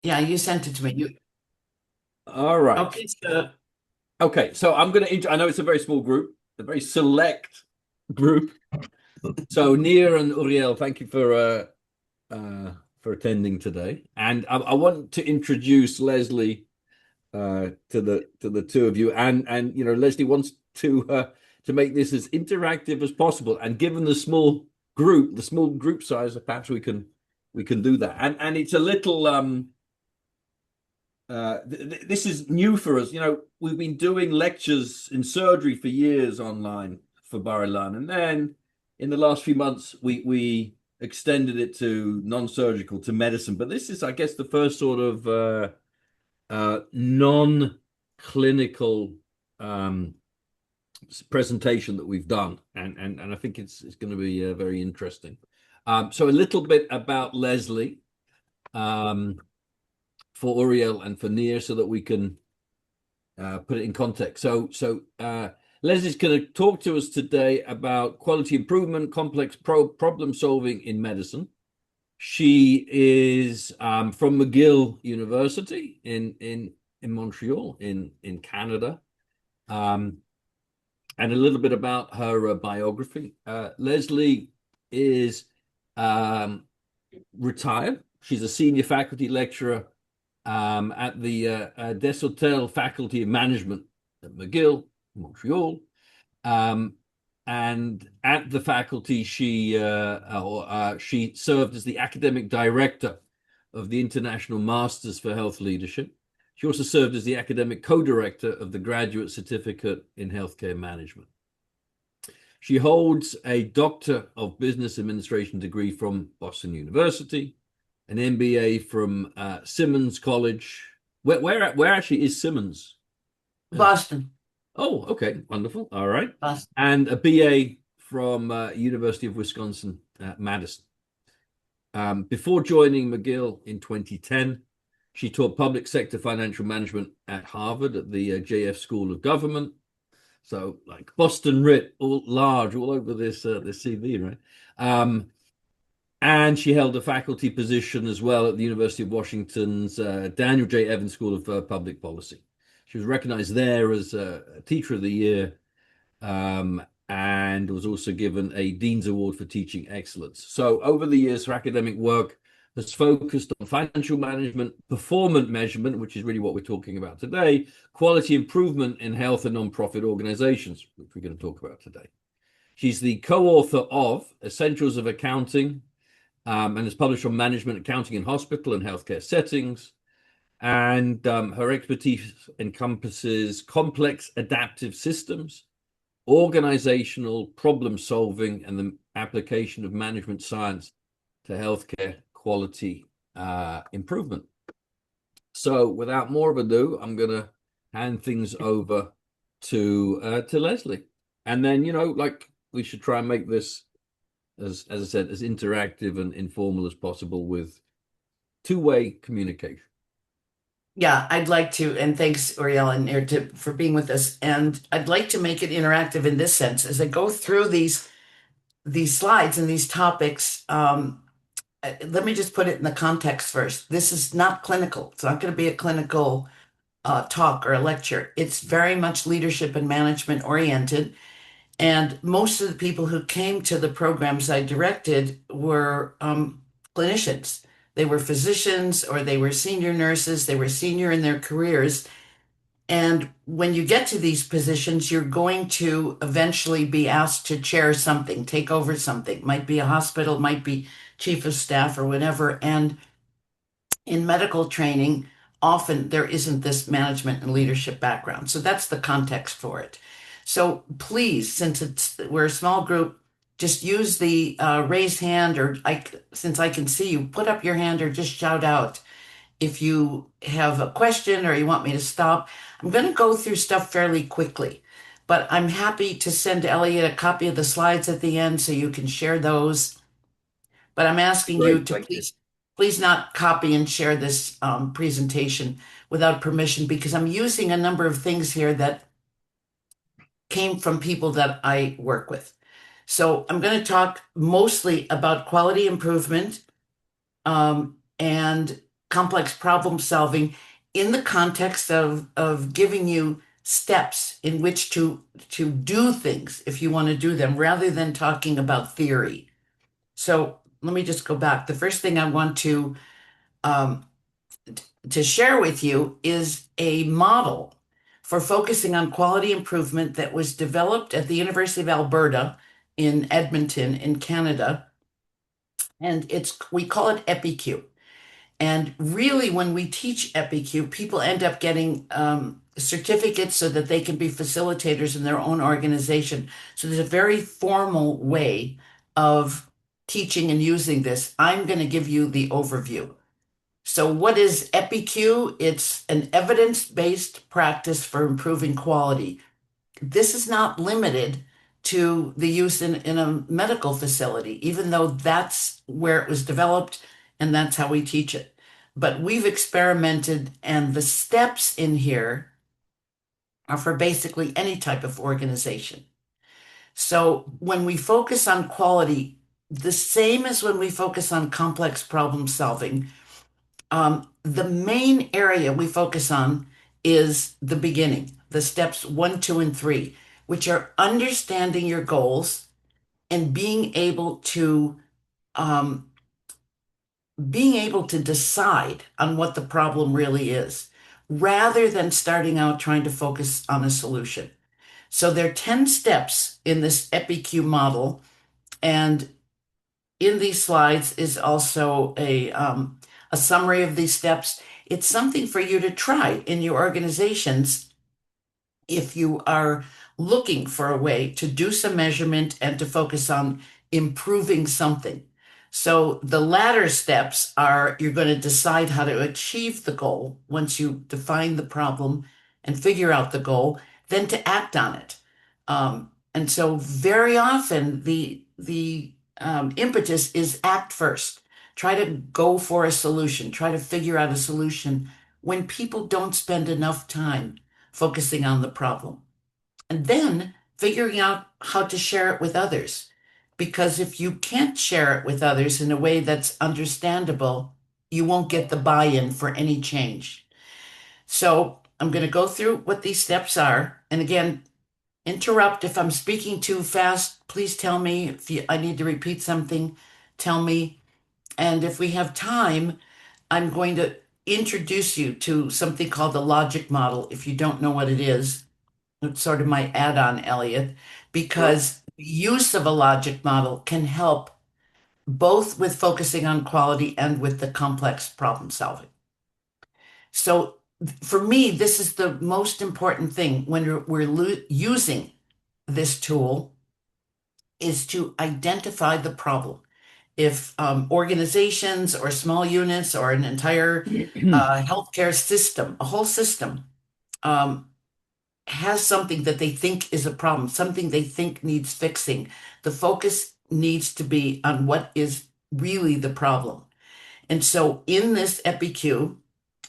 Yeah, you sent it to me. You All right. okay? So Okay. So I'm going to, I know it's a very small group, a very select group. So Nia and Uriel, thank you for attending today. And I want to introduce Leslie to the two of you. And Leslie wants to make this as interactive as possible. And given the small group size, perhaps we can do that. And it's a little this is new for us. We've been doing lectures in surgery for years online for Bar-Ilan, and then in the last few months we extended it to non-surgical, to medicine. But this is, I guess, the first sort of non-clinical um, presentation that we've done, and I think it's going to be very interesting. So a little bit about Leslie. Um, for Uriel and for Nia, so that we can put it in context. So Leslie's going to talk to us today about quality improvement, complex problem solving in medicine. She is from McGill University in Montreal in Canada. Um, and a little bit about her biography. Leslie is um, retired. She's a senior faculty lecturer at the Desautels Faculty of Management at McGill, Montreal. Um, and at the faculty, she served as the academic director of the International Masters for Health Leadership. She also served as the academic co-director of the Graduate Certificate in Healthcare Management. She holds a Doctor of Business Administration degree from Boston University, an MBA from Simmons College. Where actually is Simmons? Boston, Oh, okay, wonderful. All right, Boston. and a BA from University of Wisconsin Madison. Before joining McGill in 2010, she taught public sector financial management at Harvard at the JF School of Government. So, like Boston writ, all large, all over this CV, right? Um, and she held a faculty position as well at the University of Washington's Daniel J. Evans School of Public Policy. She was recognized there as a Teacher of the Year, and was also given a Dean's Award for Teaching Excellence. So, over the years, her academic work has focused on financial management, performance measurement, which is really what we're talking about today, quality improvement in health and nonprofit organizations, which we're going to talk about today. She's the co-author of Essentials of Accounting, and is published on management, accounting in hospital and healthcare settings. And her expertise encompasses complex adaptive systems, organizational problem solving, and the application of management science to healthcare quality improvement. So, without more of ado, I'm going to hand things over to Leslie, and then like we should try and make this as I said, as interactive and informal as possible with two-way communication. Yeah, I'd like to, and thanks, Uriel and for being with us. And I'd like to make it interactive in this sense. As I go through these slides and these topics, let me just put it in the context first. This is not clinical. It's not going to be a clinical talk or a lecture. It's very much leadership and management oriented. And most of the people who came to the programs I directed were clinicians. They were physicians or they were senior nurses, they were senior in their careers. And when you get to these positions, you're going to eventually be asked to chair something, take over something. Might be a hospital, might be chief of staff or whatever. And in medical training, often there isn't this management and leadership background. So that's the context for it. So please, we're a small group, just use the raise hand, or since I can see you, put up your hand or just shout out if you have a question or you want me to stop. I'm going to go through stuff fairly quickly, but I'm happy to send Elliot a copy of the slides at the end so you can share those. But I'm asking you Great, to thank you. please not copy and share this presentation without permission because I'm using a number of things here that came from people that I work with. So I'm going to talk mostly about quality improvement and complex problem solving in the context of giving you steps in which to do things if you want to do them, rather than talking about theory. So let me just go back. The first thing I want um, to share with you is a model for focusing on quality improvement that was developed at the University of Alberta in Edmonton in Canada. And we call it EpiQ. And really, when we teach EpiQ, people end up getting certificates so that they can be facilitators in their own organization. So there's a very formal way of teaching and using this. I'm going to give you the overview. So, what is EpiQ? It's an evidence-based practice for improving quality. This is not limited to the use in a medical facility, even though that's where it was developed and that's how we teach it. But we've experimented, and the steps in here are for basically any type of organization. So when we focus on quality, the same as when we focus on complex problem solving, the main area we focus on is the beginning, the steps one, two, and three, which are understanding your goals and um, being able to decide on what the problem really is, rather than starting out trying to focus on a solution. So there are 10 steps in this EpiQ model, and in these slides is also a summary of these steps. It's something for you to try in your organizations if you are looking for a way to do some measurement and to focus on improving something. So the latter steps are you're going to decide how to achieve the goal once you define the problem and figure out the goal, then to act on it. And so very often the impetus is act first. Try to go for a solution. Try to figure out a solution when people don't spend enough time focusing on the problem. And then figuring out how to share it with others. Because if you can't share it with others in a way that's understandable, you won't get the buy-in for any change. So I'm going to go through what these steps are. And again, interrupt if I'm speaking too fast. Please tell me if I need to repeat something. Tell me. And if we have time, I'm going to introduce you to something called the logic model. If you don't know what it is, it's sort of my add-on, Elliot, Sure. because use of a logic model can help both with focusing on quality and with the complex problem solving. So for me, this is the most important thing when we're using this tool is to identify the problem. If organizations or small units or an entire healthcare system, a whole system, um, has something that they think is a problem, something they think needs fixing, the focus needs to be on what is really the problem. And so in this EpiQ,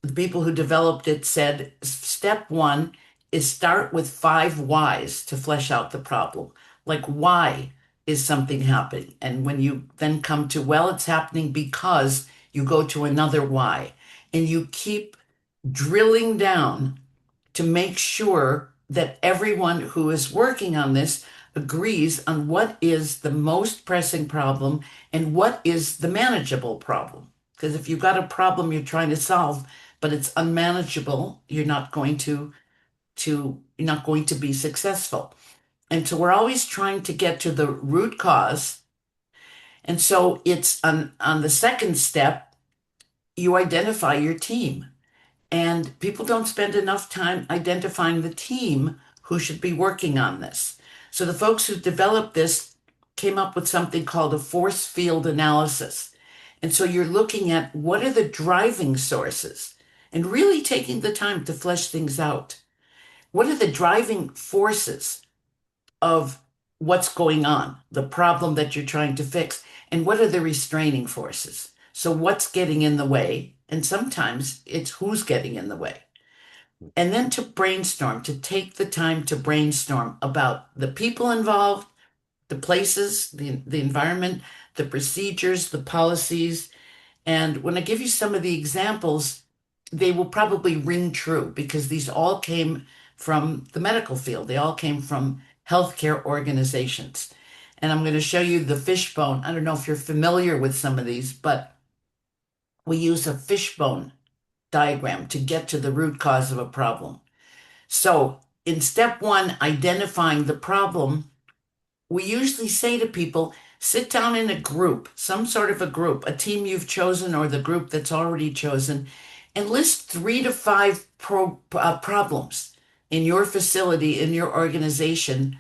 the people who developed it said step one is start with five whys to flesh out the problem. Like, why is something happening? And when you then come to, well, it's happening because, you go to another why. And you keep drilling down to make sure that everyone who is working on this agrees on what is the most pressing problem and what is the manageable problem. Because if you've got a problem you're trying to solve, but it's unmanageable, you're not going to be successful. And so we're always trying to get to the root cause. And so it's on the second step, you identify your team. And people don't spend enough time identifying the team who should be working on this. So the folks who developed this came up with something called a force field analysis. And so you're looking at what are the driving sources and really taking the time to flesh things out. What are the driving forces of what's going on, the problem that you're trying to fix, and what are the restraining forces? So what's getting in the way? And sometimes it's who's getting in the way. And then to brainstorm, to take the time to brainstorm about the people involved, the places, the environment, the procedures, the policies, And when I give you some of the examples, they will probably ring true because these all came from the medical field. They all came from healthcare organizations. And I'm going to show you the fishbone. I don't know if you're familiar with some of these, but we use a fishbone diagram to get to the root cause of a problem. So, in step one, identifying the problem, we usually say to people, sit down in a group, some sort of a group, a team you've chosen or the group that's already chosen, and list 3 to 5 problems in your facility, in your organization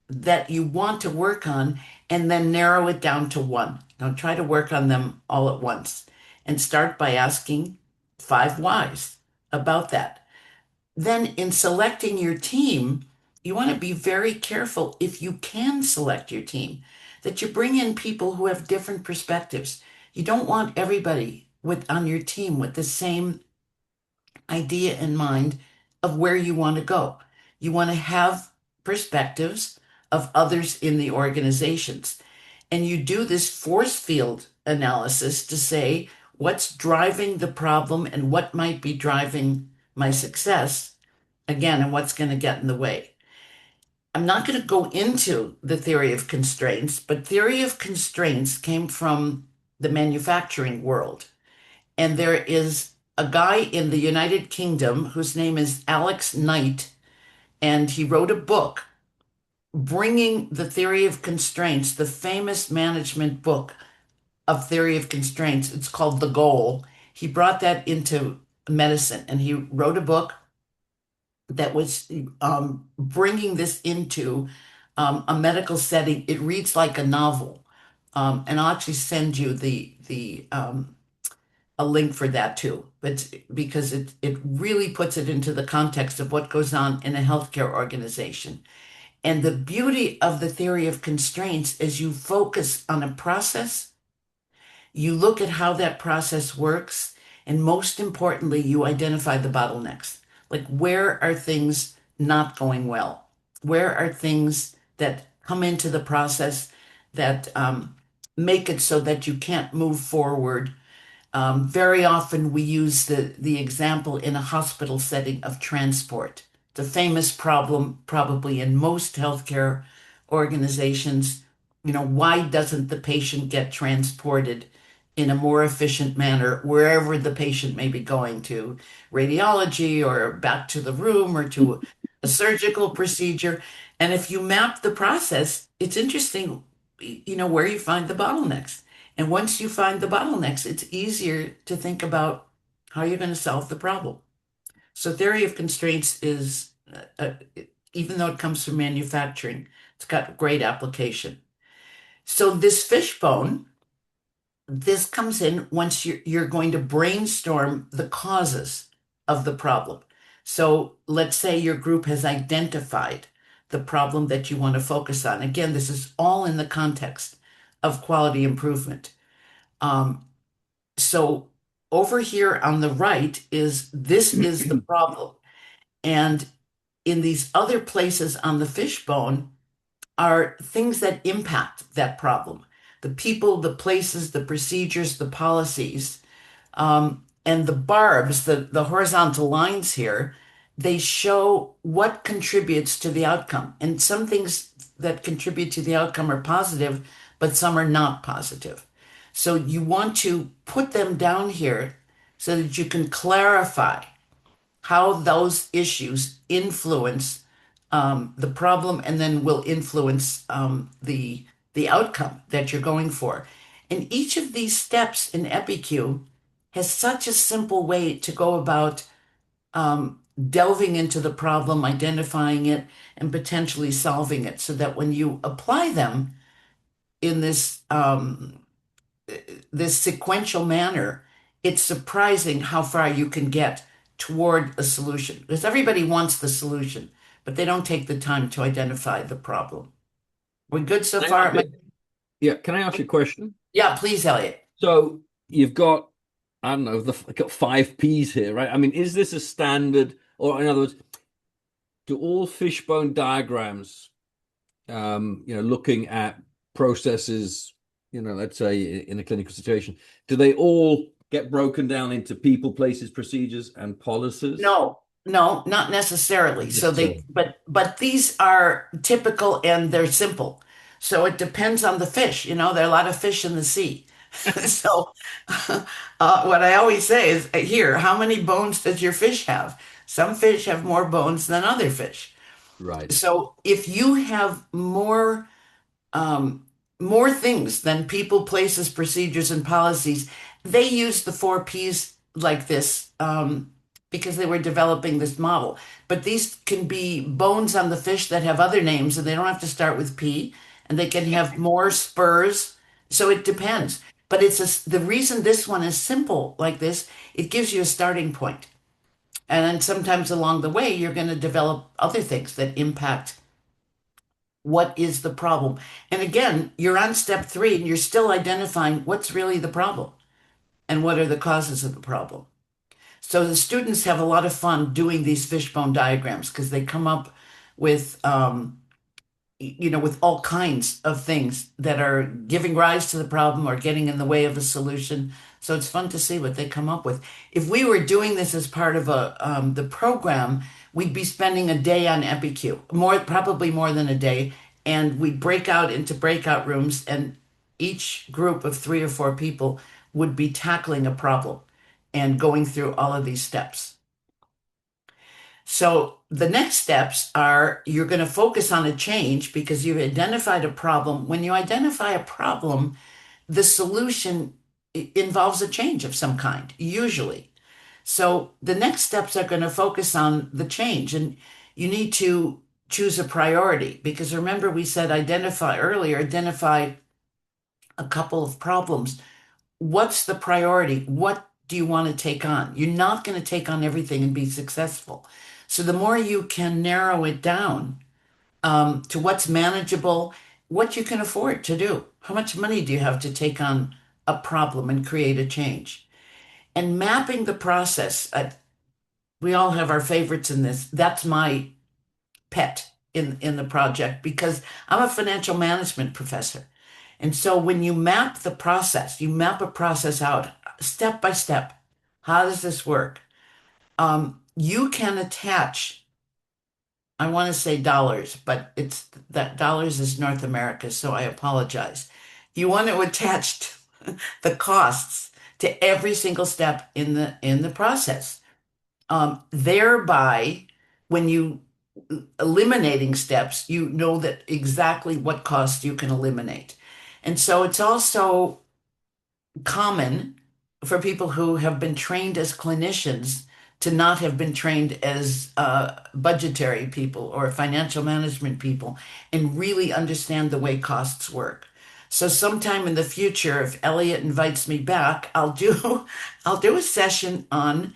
that you want to work on, and then narrow it down to one. Don't try to work on them all at once. And start by asking 5 whys about that. Then, in selecting your team, you want to be very careful if you can select your team, that you bring in people who have different perspectives. You don't want everybody on your team with the same idea in mind of where you want to go. You want to have perspectives of others in the organizations. And you do this force field analysis to say what's driving the problem and what might be driving my success again, and what's going to get in the way. I'm not going to go into the theory of constraints, but theory of constraints came from the manufacturing world. And there is a guy in the United Kingdom whose name is Alex Knight, and he wrote a book bringing the theory of constraints, the famous management book of theory of constraints. It's called The Goal. He brought that into medicine, and he wrote a book that was bringing this into a medical setting. It reads like a novel, and I'll actually send you the a link for that too. But because it really puts it into the context of what goes on in a healthcare organization. And the beauty of the theory of constraints is you focus on a process, you look at how that process works, and most importantly, you identify the bottlenecks. Like, where are things not going well? Where are things that come into the process that make it so that you can't move forward? Very often we use the example in a hospital setting of transport. The famous problem, probably in most healthcare organizations, why doesn't the patient get transported in a more efficient manner wherever the patient may be going to, radiology or back to the room or to a surgical procedure? And if you map the process, it's interesting, where you find the bottlenecks. And once you find the bottlenecks, it's easier to think about how you're going to solve the problem. So theory of constraints is, even though it comes from manufacturing, it's got great application. So this fishbone, this comes in once you're going to brainstorm the causes of the problem. So let's say your group has identified the problem that you want to focus on. Again, this is all in the context of quality improvement. Um, so over here on the right is this is the problem. And in these other places on the fishbone are things that impact that problem. The people, the places, the procedures, the policies, and the barbs, the horizontal lines here, they show what contributes to the outcome. And some things that contribute to the outcome are positive, but some are not positive. So you want to put them down here so that you can clarify how those issues influence the problem and then will influence the outcome that you're going for. And each of these steps in EpiQ has such a simple way to go about delving into the problem, identifying it, and potentially solving it, so that when you apply them in this sequential manner, it's surprising how far you can get toward a solution. Because everybody wants the solution, but they don't take the time to identify the problem. We good so far? Yeah, can I ask you a question? Yeah, please, Elliot. So you've got, I don't know, got 5 Ps here, right? I mean, is this a standard, or in other words, do all fishbone diagrams, looking at processes, let's say in a clinical situation, do they all get broken down into people, places, procedures, and policies? No, no, not necessarily. So they, Necessarily. but these are typical and they're simple. So it depends on the fish. There are a lot of fish in the sea. So what I always say is, here, how many bones does your fish have? Some fish have more bones than other fish. Right. So if you have um, more things than people, places, procedures, and policies. They use the four P's like this because they were developing this model. But these can be bones on the fish that have other names, and they don't have to start with P, and they can have more spurs. So it depends. But the reason this one is simple like this, it gives you a starting point. And then sometimes along the way, you're going to develop other things that impact what is the problem? And again, you're on step three and you're still identifying what's really the problem and what are the causes of the problem. So the students have a lot of fun doing these fishbone diagrams because they come up with with all kinds of things that are giving rise to the problem or getting in the way of a solution. So it's fun to see what they come up with. If we were doing this as part of the program, we'd be spending a day on EpiQ, probably more than a day, and we'd break out into breakout rooms, and each group of three or four people would be tackling a problem and going through all of these steps. So the next steps are you're going to focus on a change because you've identified a problem. When you identify a problem, the solution involves a change of some kind, usually. So the next steps are going to focus on the change, and you need to choose a priority because remember we said identify a couple of problems. What's the priority? What do you want to take on? You're not going to take on everything and be successful. So the more you can narrow it down to what's manageable, what you can afford to do. How much money do you have to take on a problem and create a change? And mapping the process. We all have our favorites in this. That's my pet in the project because I'm a financial management professor. And so when you map the process, you map a process out step by step. How does this work? You can attach, I want to say dollars, but it's that dollars is North America, so I apologize. You want to attach the costs to every single step in the process. Thereby, when you eliminating steps, you know that exactly what costs you can eliminate. And so it's also common for people who have been trained as clinicians to not have been trained as budgetary people or financial management people and really understand the way costs work. So sometime in the future, if Elliot invites me back, I'll do a session on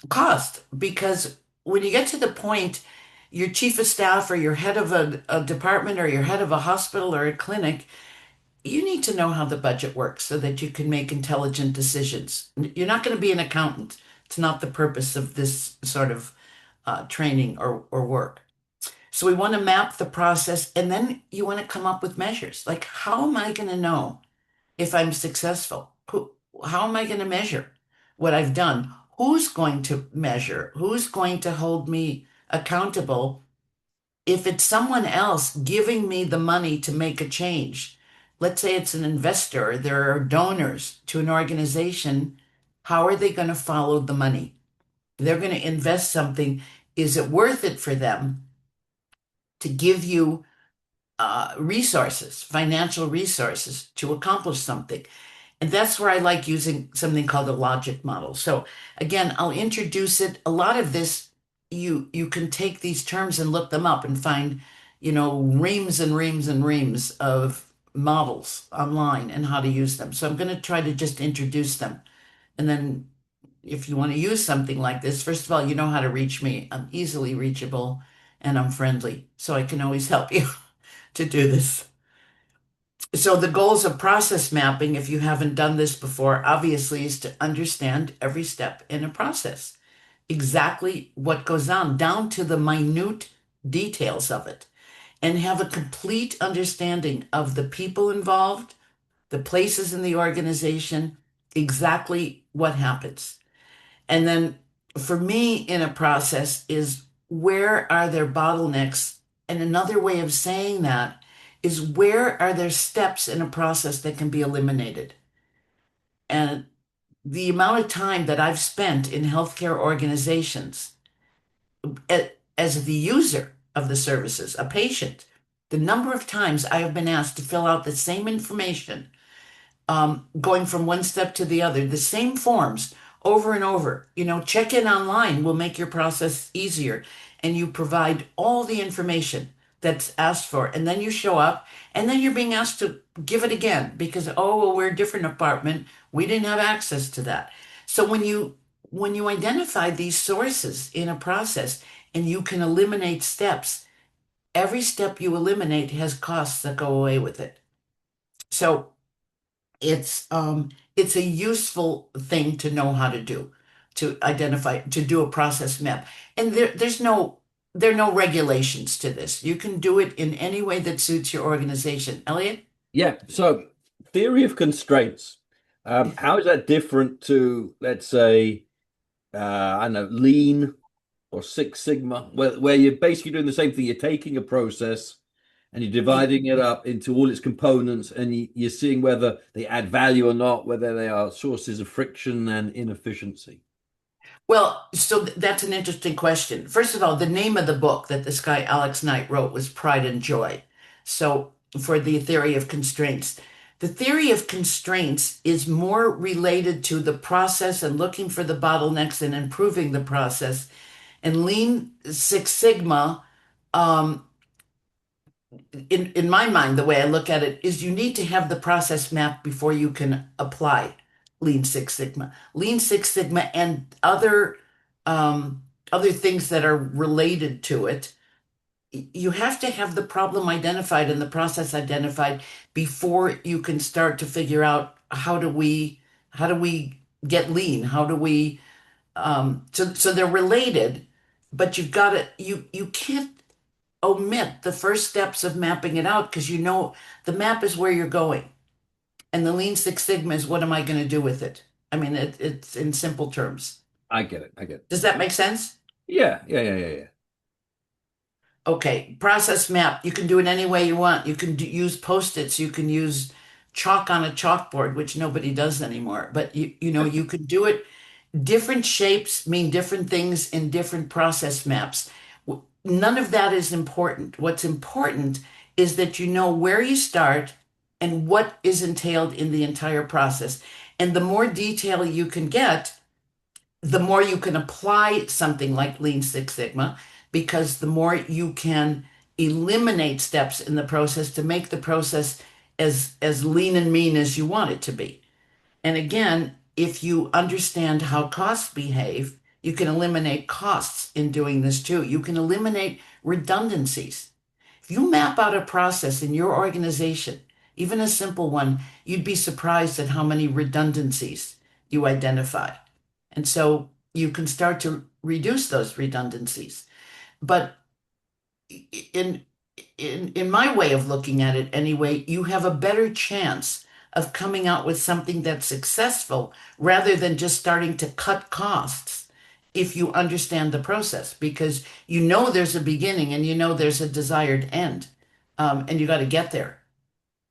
cost because when you get to the point, your chief of staff or your head of a department or your head of a hospital or a clinic, you need to know how the budget works so that you can make intelligent decisions. You're not going to be an accountant. It's not the purpose of this sort of training or work. So we want to map the process and then you want to come up with measures. Like, how am I going to know if I'm successful? How am I going to measure what I've done? Who's going to measure? Who's going to hold me accountable if it's someone else giving me the money to make a change? Let's say it's an investor, there are donors to an organization. How are they going to follow the money? They're going to invest something. Is it worth it for them to give you resources, financial resources to accomplish something? And that's where I like using something called a logic model. So again, I'll introduce it. A lot of this, you can take these terms and look them up and find, reams and reams and reams of models online and how to use them. So I'm going to try to just introduce them. And then if you want to use something like this, first of all, you know how to reach me. I'm easily reachable and I'm friendly. So I can always help you to do this. So the goals of process mapping, if you haven't done this before, obviously is to understand every step in a process, exactly what goes on, down to the minute details of it, and have a complete understanding of the people involved, the places in the organization, exactly what happens. And then for me in a process is where are there bottlenecks? And another way of saying that is where are there steps in a process that can be eliminated? And the amount of time that I've spent in healthcare organizations as the user of the services, a patient, the number of times I have been asked to fill out the same information, going from one step to the other, the same forms over and over. Check in online will make your process easier, and you provide all the information that's asked for, and then you show up, and then you're being asked to give it again because, oh, well, we're a different department. We didn't have access to that. So when you identify these sources in a process and you can eliminate steps, every step you eliminate has costs that go away with it. So it's a useful thing to know how to do, to identify, to do a process map. And there are no regulations to this. You can do it in any way that suits your organization. Elliot? Yeah. So, theory of constraints. How is that different to, let's say, I don't know, Lean or Six Sigma, where you're basically doing the same thing? You're taking a process and you're dividing it up into all its components, and you're seeing whether they add value or not, whether they are sources of friction and inefficiency. Well, so that's an interesting question. First of all, the name of the book that this guy Alex Knight wrote was Pride and Joy. So, for the theory of constraints, the theory of constraints is more related to the process and looking for the bottlenecks and improving the process. And Lean Six Sigma, um, in my mind, the way I look at it is you need to have the process map before you can apply Lean Six Sigma. Lean Six Sigma and other things that are related to it. You have to have the problem identified and the process identified before you can start to figure out how do we get lean? How do we so they're related, but you can't omit the first steps of mapping it out because the map is where you're going. And the Lean Six Sigma is what am I going to do with it? I mean, it's in simple terms. I get it. I get it. Does that make sense? Yeah. Yeah. Yeah. Yeah. Yeah. Okay, process map. You can do it any way you want. You can use Post-its. You can use chalk on a chalkboard, which nobody does anymore. But you can do it. Different shapes mean different things in different process maps. None of that is important. What's important is that you know where you start and what is entailed in the entire process. And the more detail you can get, the more you can apply something like Lean Six Sigma, because the more you can eliminate steps in the process to make the process as lean and mean as you want it to be. And again, if you understand how costs behave, you can eliminate costs in doing this too. You can eliminate redundancies. If you map out a process in your organization, even a simple one, you'd be surprised at how many redundancies you identify. And so you can start to reduce those redundancies. But in in my way of looking at it anyway, you have a better chance of coming out with something that's successful rather than just starting to cut costs if you understand the process, because you know there's a beginning and you know there's a desired end, and you got to get there.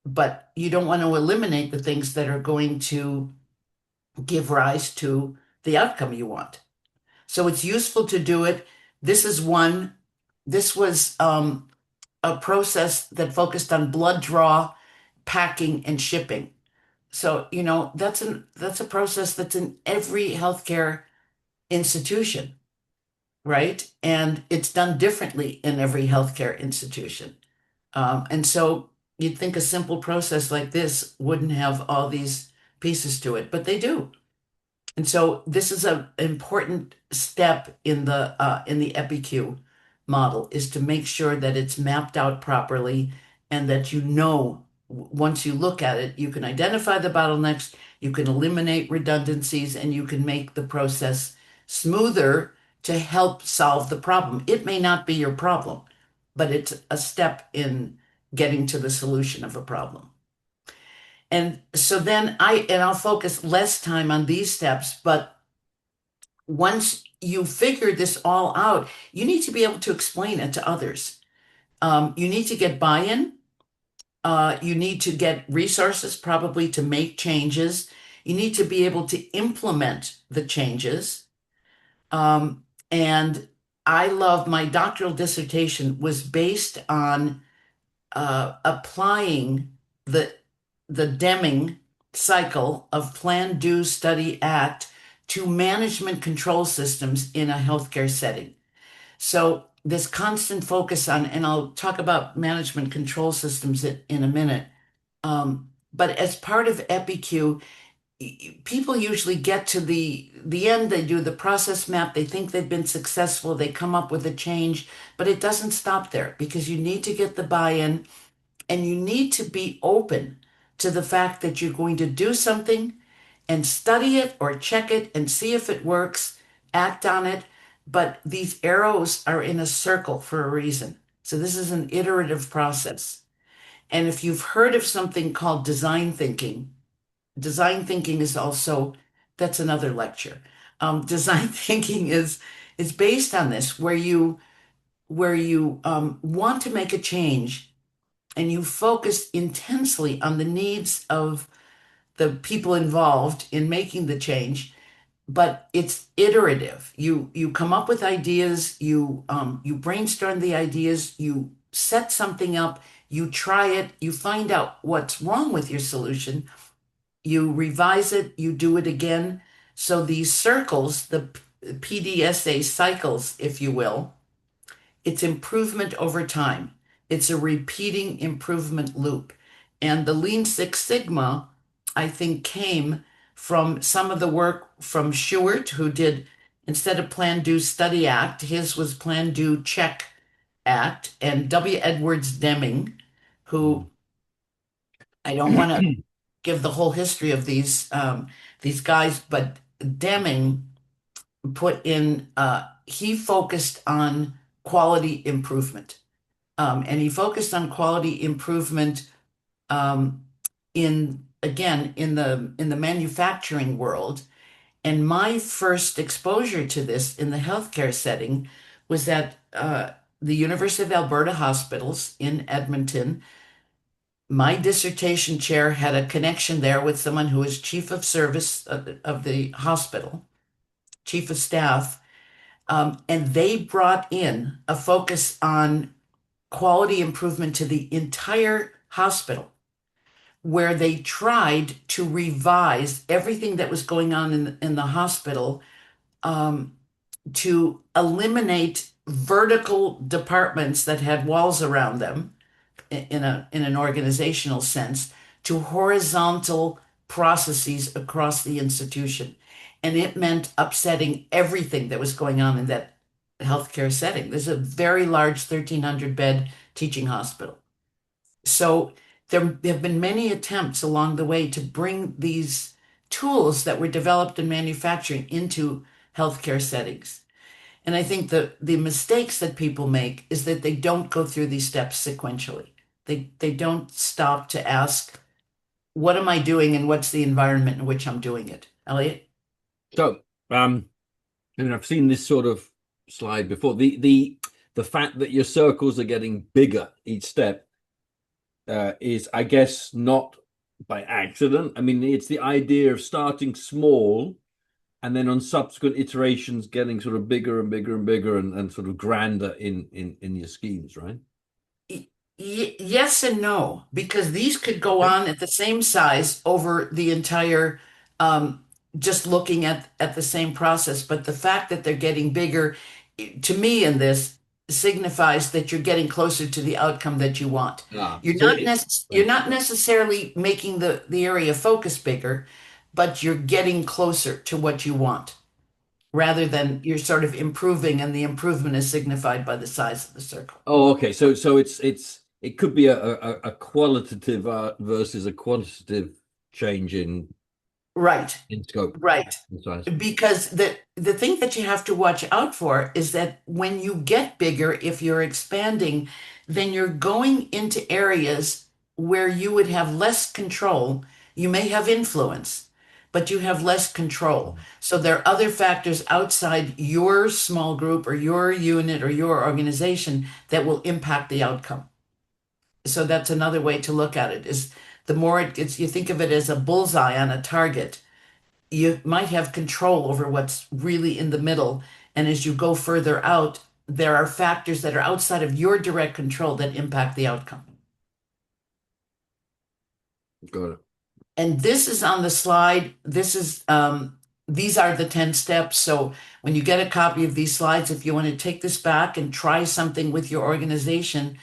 But you don't want to eliminate the things that are going to give rise to the outcome you want. So it's useful to do it. This is one. This was a process that focused on blood draw, packing, and shipping. So, that's a process that's in every healthcare institution, right? And it's done differently in every healthcare institution. And so you'd think a simple process like this wouldn't have all these pieces to it, but they do. And so this is an important step in the EpiQ model, is to make sure that it's mapped out properly and that once you look at it, you can identify the bottlenecks, you can eliminate redundancies, and you can make the process smoother to help solve the problem. It may not be your problem, but it's a step in getting to the solution of a problem. And so then I'll focus less time on these steps, but once you figure this all out, you need to be able to explain it to others. You need to get buy-in. You need to get resources probably to make changes. You need to be able to implement the changes. And I love my doctoral dissertation was based on applying the Deming cycle of Plan, Do, Study, Act to management control systems in a healthcare setting. So this constant focus on, and I'll talk about management control systems in a minute. But as part of EpiQ, people usually get to the end, they do the process map, they think they've been successful, they come up with a change, but it doesn't stop there because you need to get the buy-in and you need to be open to the fact that you're going to do something and study it or check it and see if it works, act on it. But these arrows are in a circle for a reason. So this is an iterative process. And if you've heard of something called design thinking is also, that's another lecture. Design thinking is based on this, where you want to make a change and you focus intensely on the needs of the people involved in making the change, but it's iterative. You come up with ideas, you brainstorm the ideas, you set something up, you try it, you find out what's wrong with your solution, you revise it, you do it again. So these circles, the PDSA cycles, if you will, it's improvement over time. It's a repeating improvement loop. And the Lean Six Sigma, I think, came from some of the work from Shewart, who did, instead of Plan, Do, Study, Act, his was Plan, Do, Check, Act, and W. Edwards Deming, who I don't want to give the whole history of these guys, but Deming put in, he focused on quality improvement. And he focused on quality improvement um, in again in the manufacturing world. And my first exposure to this in the healthcare setting was at the University of Alberta hospitals in Edmonton. My dissertation chair had a connection there with someone who was chief of service of the hospital, chief of staff, and they brought in a focus on quality improvement to the entire hospital, where they tried to revise everything that was going on in the hospital um, to eliminate vertical departments that had walls around them in an organizational sense to horizontal processes across the institution. And it meant upsetting everything that was going on in that healthcare setting. There's a very large 1,300 bed teaching hospital. So there have been many attempts along the way to bring these tools that were developed in manufacturing into healthcare settings. And I think the mistakes that people make is that they don't go through these steps sequentially. They don't stop to ask, what am I doing and what's the environment in which I'm doing it? Elliot? So, I mean, I've seen this sort of slide before. The fact that your circles are getting bigger each step is, I guess, not by accident. I mean, it's the idea of starting small and then on subsequent iterations getting sort of bigger and bigger and bigger and sort of grander in your schemes, right? Yes and no, because these could go Okay. on at the same size over the entire, just looking at the same process. But the fact that they're getting bigger, to me, in this signifies that you're getting closer to the outcome that you want. So You're not necessarily making the area of focus bigger, but you're getting closer to what you want, rather than you're sort of improving, and the improvement is signified by the size of the circle. oh, okay. So it could be a qualitative versus a quantitative change Right. in scope Right. and size. Because the thing that you have to watch out for is that when you get bigger, if you're expanding, then you're going into areas where you would have less control You may have influence, but you have less control. So there are other factors outside your small group or your unit or your organization that will impact the outcome. So that's another way to look at it is the more you think of it as a bullseye on a target, you might have control over what's really in the middle. And as you go further out, there are factors that are outside of your direct control that impact the outcome. Got it. And this is on the slide. These are the 10 steps. So when you get a copy of these slides, if you want to take this back and try something with your organization,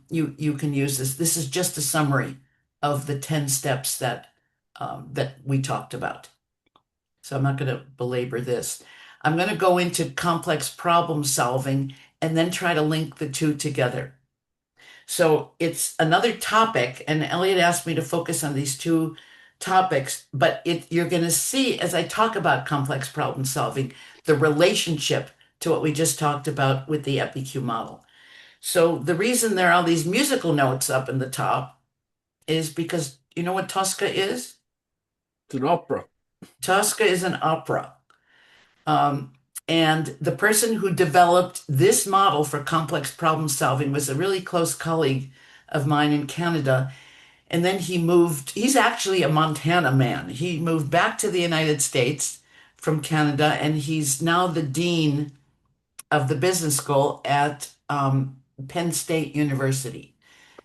you can use this. This is just a summary of the 10 steps that we talked about. So I'm not going to belabor this. I'm going to go into complex problem solving and then try to link the two together. So it's another topic, and Elliot asked me to focus on these two topics, but you're going to see as I talk about complex problem solving, the relationship to what we just talked about with the EpiQ model. So the reason there are all these musical notes up in the top is because you know what Tosca is? It's an opera. Tosca is an opera. Um, and the person who developed this model for complex problem solving was a really close colleague of mine in Canada. And then he's actually a Montana man. He moved back to the United States from Canada, and he's now the dean of the business school at Penn State University.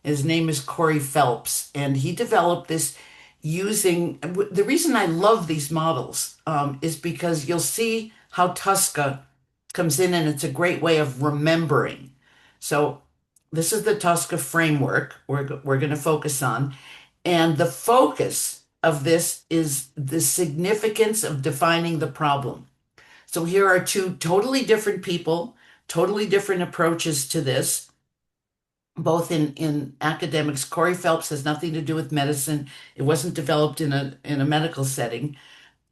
His name is Corey Phelps, and he developed this using the reason I love these models is because you'll see how Tosca comes in, and it's a great way of remembering. So, this is the Tosca framework we're going to focus on. And the focus of this is the significance of defining the problem. So, here are two totally different people, totally different approaches to this both in academics. Corey Phelps has nothing to do with medicine. It wasn't developed in a medical setting.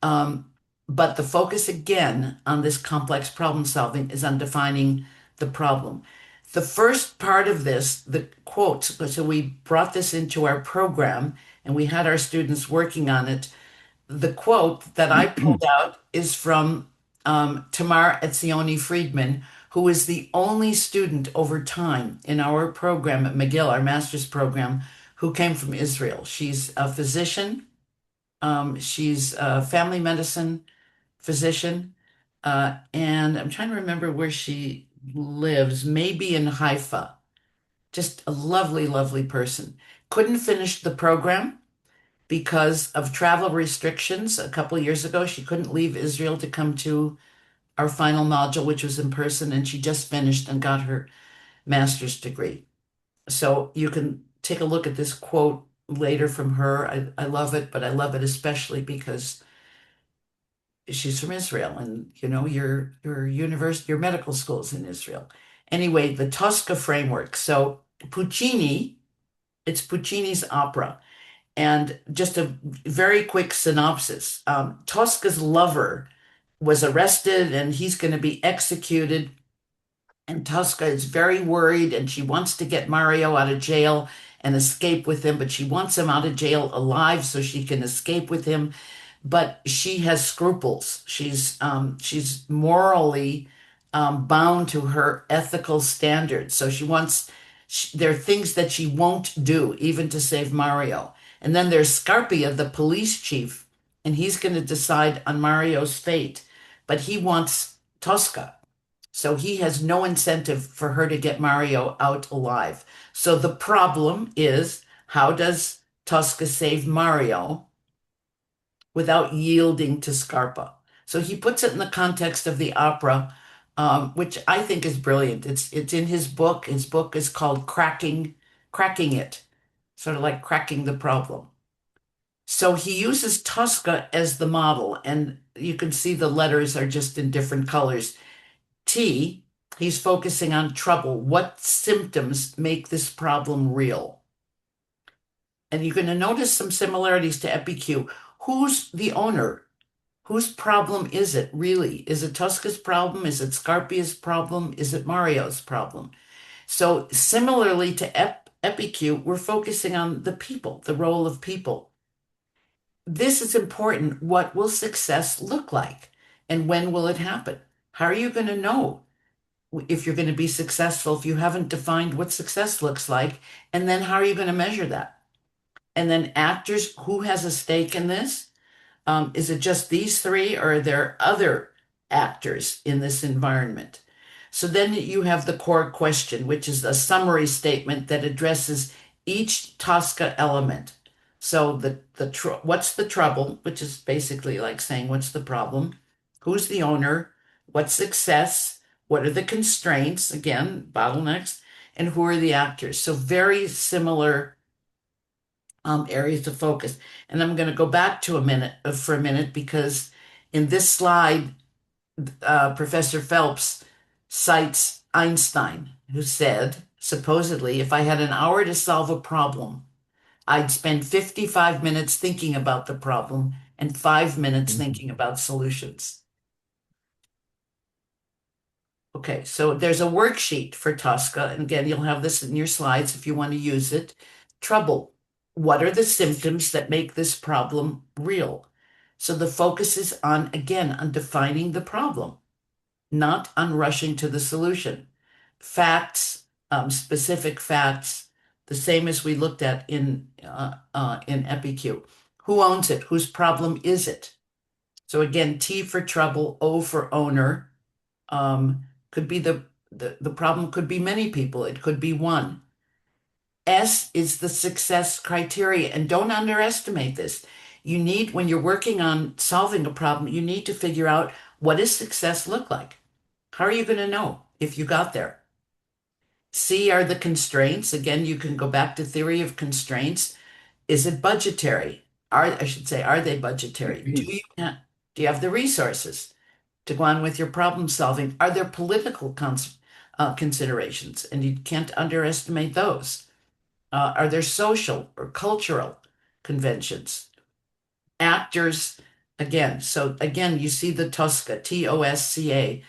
Um, but the focus again on this complex problem solving is on defining the problem. The first part of this, the quotes, so we brought this into our program and we had our students working on it. The quote that I pulled out is from Tamar Etzioni Friedman, who is the only student over time in our program at McGill, our master's program, who came from Israel. She's a physician. She's a family medicine physician. And I'm trying to remember where she lives, maybe in Haifa. Just a lovely, lovely person. Couldn't finish the program because of travel restrictions a couple of years ago. She couldn't leave Israel to come to our final module, which was in person, and she just finished and got her master's degree. So you can take a look at this quote later from her. I love it, but I love it especially because she's from Israel, and you know your university, your medical school's in Israel. Anyway, the Tosca framework. So Puccini, it's Puccini's opera. And just a very quick synopsis. Tosca's lover was arrested and he's going to be executed. And Tosca is very worried and she wants to get Mario out of jail and escape with him, but she wants him out of jail alive so she can escape with him. But she has scruples. She's morally bound to her ethical standards. So there are things that she won't do, even to save Mario. And then there's Scarpia, the police chief, and he's going to decide on Mario's fate. But he wants Tosca. So he has no incentive for her to get Mario out alive. So the problem is, how does Tosca save Mario without yielding to Scarpa? So he puts it in the context of the opera, which I think is brilliant. It's in his book. His book is called Cracking It, sort of like cracking the problem. So he uses Tosca as the model, and you can see the letters are just in different colors. T, he's focusing on trouble. What symptoms make this problem real? And you're going to notice some similarities to EpiQ. Who's the owner? Whose problem is it really? Is it Tosca's problem? Is it Scarpia's problem? Is it Mario's problem? So similarly to EpiQ, we're focusing on the people, the role of people. this is important. What will success look like? And when will it happen? How are you going to know if you're going to be successful if you haven't defined what success looks like? And then how are you going to measure that? And then actors, who has a stake in this? Is it just these three, or are there other actors in this environment? So then you have the core question, which is a summary statement that addresses each Tosca element. So what's the trouble, which is basically like saying what's the problem? Who's the owner? What's success? What are the constraints? Again, bottlenecks, and who are the actors? So very similar areas to focus. And I'm going to go back to for a minute because in this slide, Professor Phelps cites Einstein, who said, supposedly, if I had an hour to solve a problem, I'd spend 55 minutes thinking about the problem and 5 minutes Mhm. thinking about solutions. Okay, so there's a worksheet for Tosca. And again, you'll have this in your slides if you want to use it. Trouble. What are the symptoms that make this problem real? So the focus is on, again, on defining the problem, not on rushing to the solution. Facts, specific facts, the same as we looked at in EpiQ. Who owns it? Whose problem is it? So again, T for trouble, O for owner. Could be the problem could be many people. It could be one. S is the success criteria, and don't underestimate this. You need, when you're working on solving a problem, you need to figure out what does success look like? How are you going to know if you got there? C are the constraints. Again, you can go back to theory of constraints. Is it budgetary? I should say, are they budgetary? Do you have the resources to go on with your problem solving? Are there political considerations? And you can't underestimate those. Are there social or cultural conventions? Actors, again, so again, you see the Tosca, Tosca.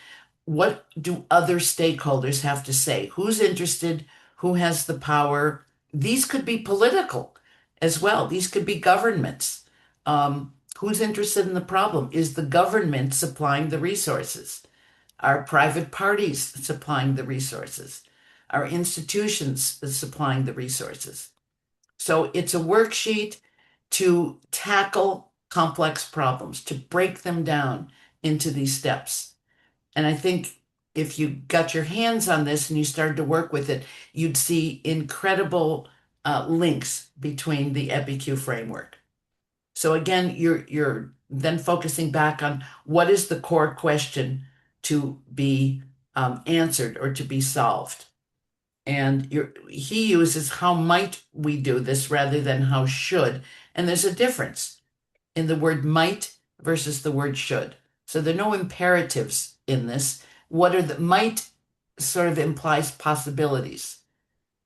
What do other stakeholders have to say? Who's interested? Who has the power? These could be political as well. These could be governments. Who's interested in the problem? Is the government supplying the resources? Are private parties supplying the resources? Are institutions supplying the resources? So it's a worksheet to tackle complex problems, to break them down into these steps. And I think if you got your hands on this and you started to work with it, you'd see incredible links between the EpiQ framework. So again, you're then focusing back on what is the core question to be answered or to be solved. And he uses how might we do this rather than how should. And there's a difference in the word might versus the word should. So there are no imperatives in this. What are the might sort of implies possibilities.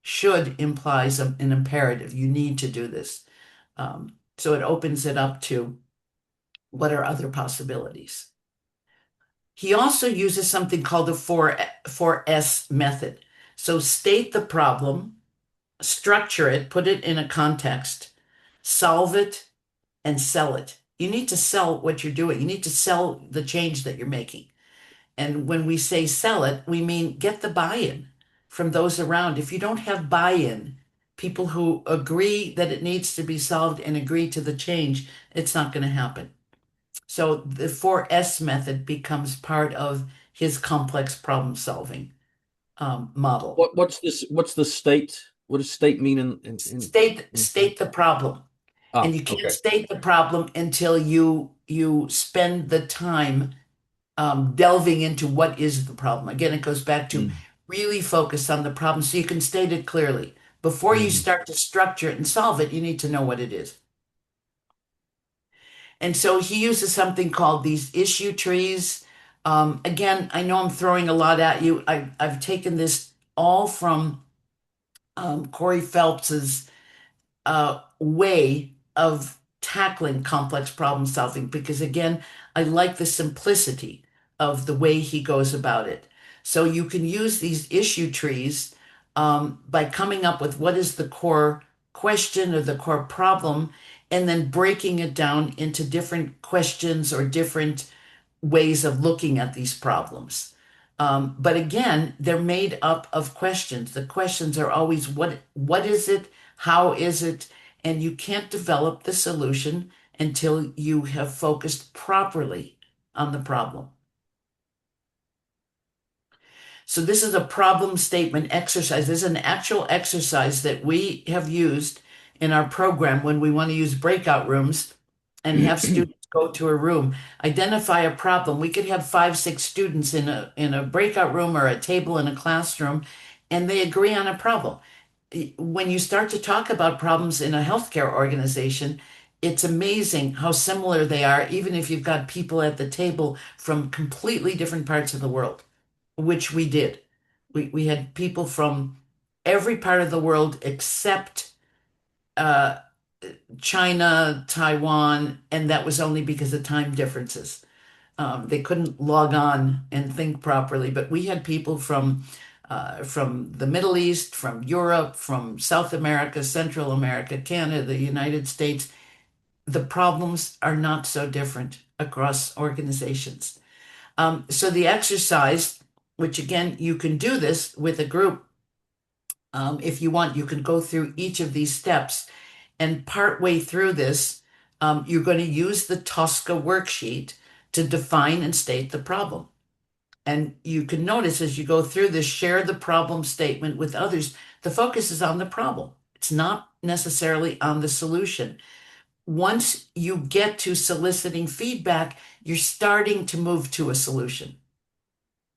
Should implies an imperative. You need to do this. So it opens it up to what are other possibilities. He also uses something called the 4S method. So state the problem, structure it, put it in a context, solve it, and sell it. You need to sell what you're doing. You need to sell the change that you're making. And when we say sell it, we mean get the buy-in from those around. If you don't have buy-in, people who agree that it needs to be solved and agree to the change, it's not going to happen. So the 4S method becomes part of his complex problem solving model. What's this? What's the state? What does state mean State the problem. And Ah, you can't okay. state the problem until you spend the time delving into what is the problem. Again, it goes back to Mm. really focus on the problem so you can state it clearly. Before you Mhm. start to structure it and solve it, you need to know what it is. And so he uses something called these issue trees. Again, I know I'm throwing a lot at you. I've taken this all from Corey Phelps's way of tackling complex problem solving because, again, I like the simplicity of the way he goes about it. So you can use these issue trees by coming up with what is the core question or the core problem, and then breaking it down into different questions or different ways of looking at these problems. But again, they're made up of questions. The questions are always what is it? How is it? And you can't develop the solution until you have focused properly on the problem. So this is a problem statement exercise. This is an actual exercise that we have used in our program when we want to use breakout rooms and have students go to a room, identify a problem. We could have 5, 6 students in a breakout room or a table in a classroom, and they agree on a problem. When you start to talk about problems in a healthcare organization, it's amazing how similar they are, even if you've got people at the table from completely different parts of the world, which we did. We had people from every part of the world except uh, China, Taiwan, and that was only because of time differences. They couldn't log on and think properly, but we had people from the Middle East, from Europe, from South America, Central America, Canada, the United States. The problems are not so different across organizations. So the exercise, which again, you can do this with a group. If you want, you can go through each of these steps. And partway through this, you're going to use the Tosca worksheet to define and state the problem. And you can notice as you go through this, share the problem statement with others. The focus is on the problem. It's not necessarily on the solution. Once you get to soliciting feedback, you're starting to move to a solution.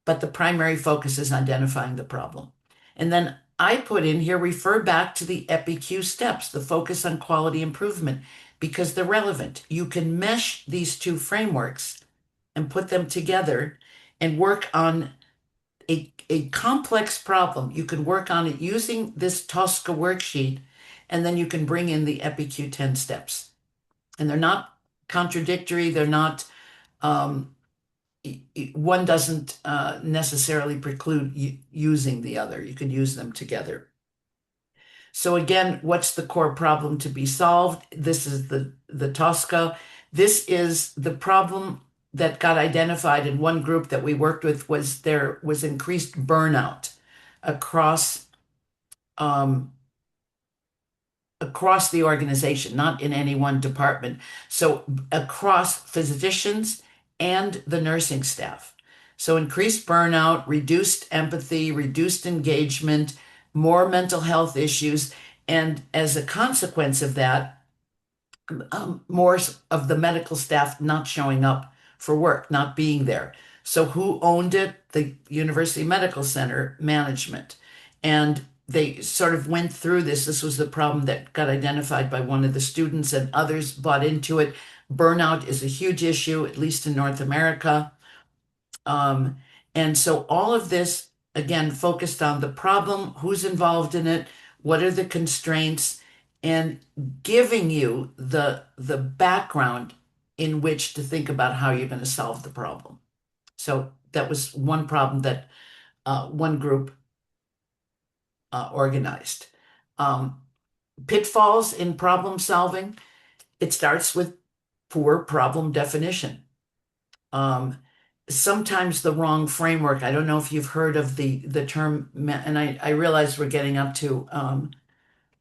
But the primary focus is identifying the problem. And then I put in here, refer back to the EPIQ steps, the focus on quality improvement, because they're relevant. You can mesh these two frameworks and put them together and work on a complex problem. You can work on it using this Tosca worksheet, and then you can bring in the EPIQ 10 steps. And they're not contradictory. They're not, one doesn't necessarily preclude using the other. You can use them together. So again, what's the core problem to be solved? This is the Tosca. This is the problem that got identified in one group that we worked with was there was increased burnout across um, across the organization, not in any one department. So across physicians and the nursing staff. So increased burnout, reduced empathy, reduced engagement, more mental health issues. And as a consequence of that, more of the medical staff not showing up for work, not being there. So who owned it? The University Medical Center management. And they sort of went through this. This was the problem that got identified by one of the students, and others bought into it. Burnout is a huge issue, at least in North America. Um, and so all of this, again, focused on the problem, who's involved in it, what are the constraints, and giving you the background in which to think about how you're going to solve the problem. So that was one problem that one group organized. Um, Pitfalls in problem solving. It starts with poor problem definition. Um, Sometimes the wrong framework. I don't know if you've heard of the term, and I realize we're getting up to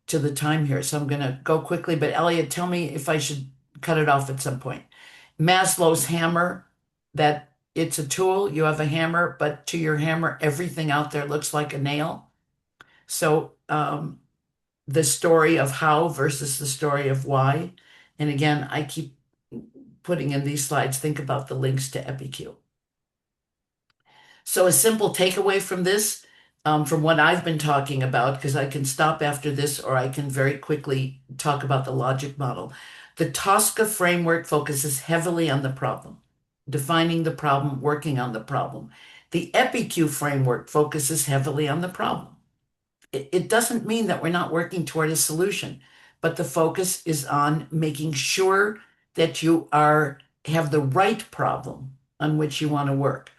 the time here, so I'm going to go quickly. But Elliot, tell me if I should cut it off at some point. Maslow's hammer, that it's a tool. You have a hammer, but to your hammer, everything out there looks like a nail. So the story of how versus the story of why. And again, I keep putting in these slides, think about the links to EpiQ. So a simple takeaway from this, from what I've been talking about, because I can stop after this or I can very quickly talk about the logic model. The Tosca framework focuses heavily on the problem, defining the problem, working on the problem. The EpiQ framework focuses heavily on the problem. It doesn't mean that we're not working toward a solution, but the focus is on making sure that you have the right problem on which you want to work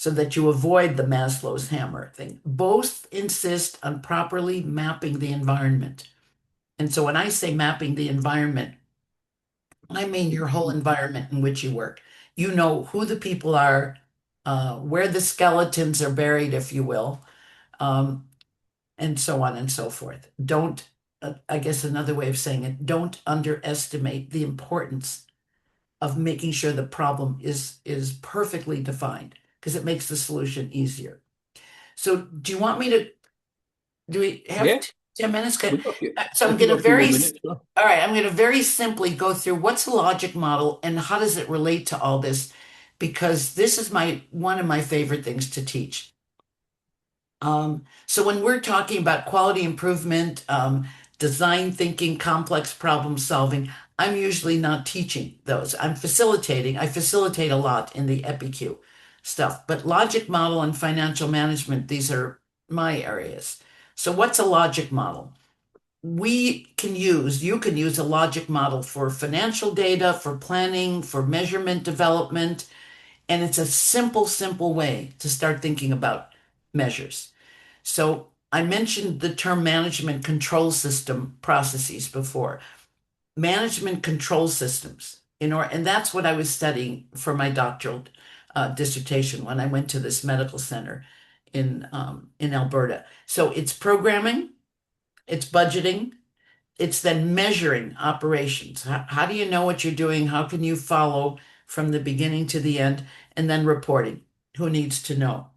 so that you avoid the Maslow's hammer thing. Both insist on properly mapping the environment. And so when I say mapping the environment, I mean your whole environment in which you work. You know who the people are, where the skeletons are buried, if you will, um, and so on and so forth. Don't, I guess another way of saying it, don't underestimate the importance of making sure the problem is perfectly defined because it makes the solution easier. So, do you want me to? Do we have Yeah, 10 minutes? Okay. we've got So I'm we've going to got a few very, more minutes. So. all right, I'm going to very simply go through what's a logic model and how does it relate to all this, because this is my one of my favorite things to teach. So when we're talking about quality improvement, design thinking, complex problem solving, I'm usually not teaching those. I'm facilitating. I facilitate a lot in the EpiQ stuff, but logic model and financial management, these are my areas. So what's a logic model? You can use a logic model for financial data, for planning, for measurement development, and it's a simple, simple way to start thinking about measures. So I mentioned the term management control system processes before. Management control systems, and that's what I was studying for my doctoral dissertation when I went to this medical center in Alberta. So it's programming, it's budgeting, it's then measuring operations. How do you know what you're doing? How can you follow from the beginning to the end? And then reporting. Who needs to know?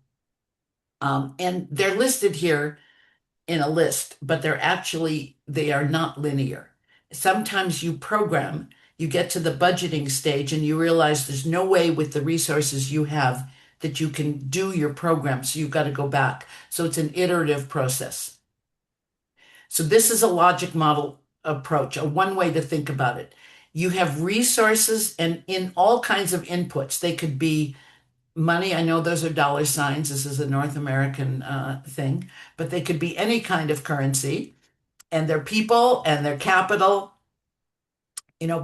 And they're listed here in a list, but they are not linear. Sometimes you program, you get to the budgeting stage and you realize there's no way with the resources you have that you can do your program. So you've got to go back. So it's an iterative process. So this is a logic model approach, a one way to think about it. You have resources and in all kinds of inputs. They could be money. I know those are dollar signs. This is a North American thing, but they could be any kind of currency. And they're people and they're capital,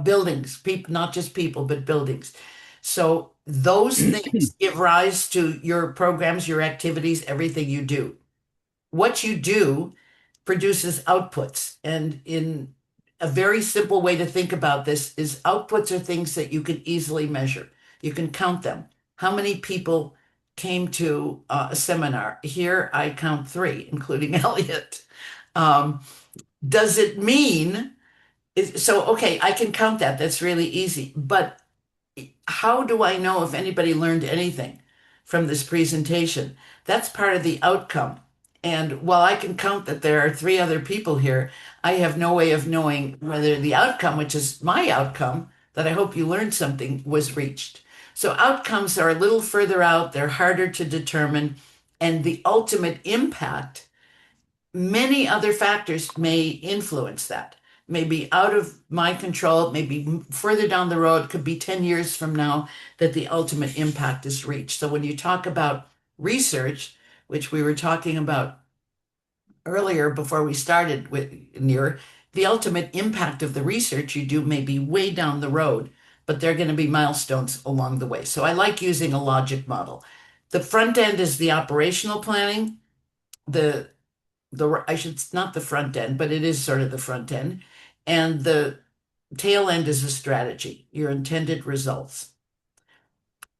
buildings, people, not just people, but buildings. So those things give rise to your programs, your activities, everything you do. What you do produces outputs. And in a very simple way to think about this is outputs are things that you can easily measure. You can count them. How many people came to a seminar? Here I count three, including Elliot. Um, does it mean so? Okay, I can count that. That's really easy. But how do I know if anybody learned anything from this presentation? That's part of the outcome. And while I can count that there are three other people here, I have no way of knowing whether the outcome, which is my outcome, that I hope you learned something, was reached. So outcomes are a little further out, they're harder to determine, and the ultimate impact, many other factors may influence that. Maybe out of my control, maybe further down the road, could be 10 years from now that the ultimate impact is reached. So when you talk about research, which we were talking about earlier before we started with near, the ultimate impact of the research you do may be way down the road, but there are going to be milestones along the way. So I like using a logic model. The front end is the operational planning. The I should not the front end, but it is sort of the front end. And the tail end is the strategy, your intended results.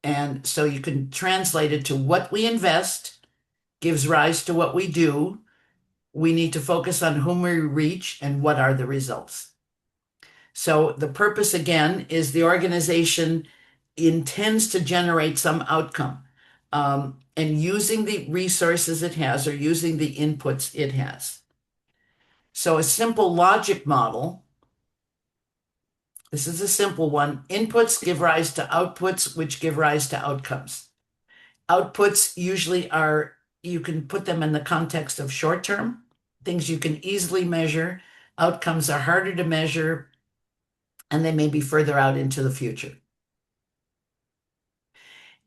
And so you can translate it to what we invest gives rise to what we do. We need to focus on whom we reach and what are the results. So the purpose again is the organization intends to generate some outcome and using the resources it has or using the inputs it has. So a simple logic model, this is a simple one. Inputs give rise to outputs, which give rise to outcomes. Outputs usually are, you can put them in the context of short term, things you can easily measure. Outcomes are harder to measure, and they may be further out into the future.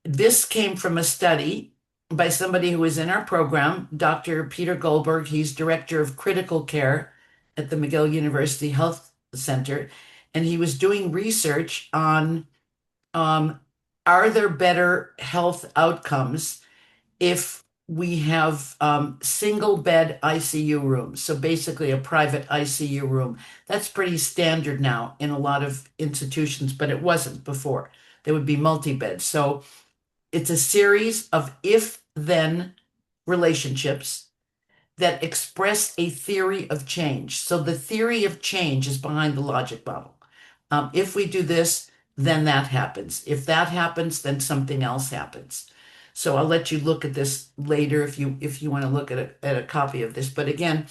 This came from a study by somebody who was in our program, Dr. Peter Goldberg. He's director of critical care at the McGill University Health Center, and he was doing research on um, are there better health outcomes if we have single bed ICU rooms. So basically, a private ICU room. That's pretty standard now in a lot of institutions, but it wasn't before. There would be multi-bed. So it's a series of if-then relationships that express a theory of change. So the theory of change is behind the logic model. If we do this, then that happens. If that happens, then something else happens. So I'll let you look at this later if you want to look at a copy of this. But again,